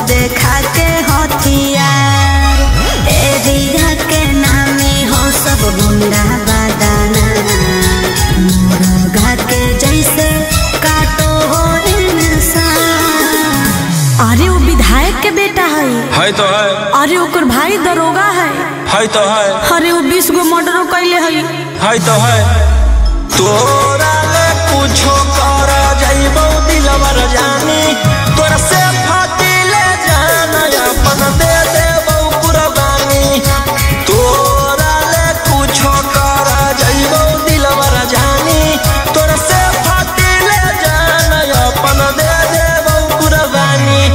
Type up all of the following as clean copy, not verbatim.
देखा के हथियार एरिया के नामे हो सब गुंडा बादाना मुर्गा के जैसे काटो हो इंसान। अरे वो विधायक के बेटा है तो है। अरे ओकर भाई दरोगा है तो है। अरे वो 20 गो मर्डर कैले है तो है। तोरा ले कुछो कर जाइबो दिलवर जानी तोरा से फाटी ले जाना अपन दे देबो कुर्बानी। तोरा ले कुछो कर जाइबो दिलवर जानी तोरा से फाटी ले जाना अपन दे देबो कुर्बानी।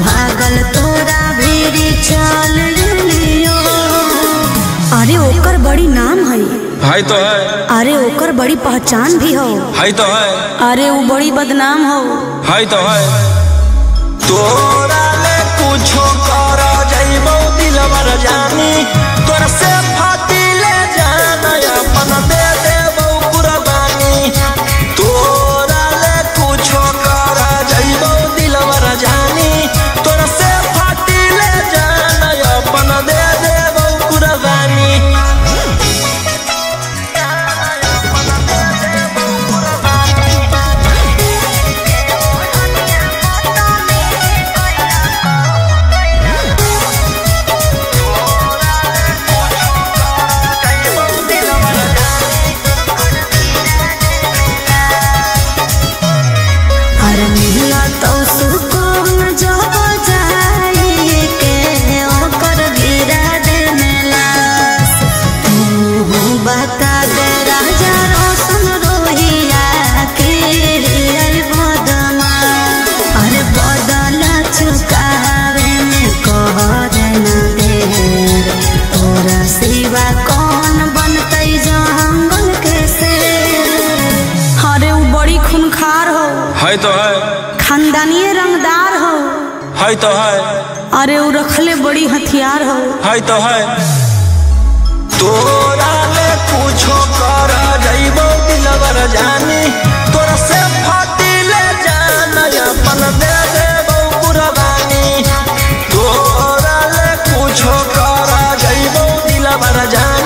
भागल तोरा भी चल लियो। अरे ओकर बड़ी नाम है तो है। अरे ओकर बड़ी पहचान भी हो तो है। अरे वो बड़ी बदनाम हो तो है। तोरा ले कुछो कर जाइबो दिलवर जानी तोरा से फाटी ले जाना अपन दे देबो कुर्बानी। तोरा ले कुछो कर जाइबो दिलवर जानी तोरा से फाटी ले जाना अपन दे देबो कुर्बानी। तो है। खानदानी रंगदार हो तो है। अरे वो रखले बड़ी हथियार हो तो है। तोरा ले कुछो कर जाइबो दिलवर जानी तोरा से फाटी ले जाना अपन दे देबो कुर्बानी। तोरा ले कुछो कर जाइबो दिलवर जानी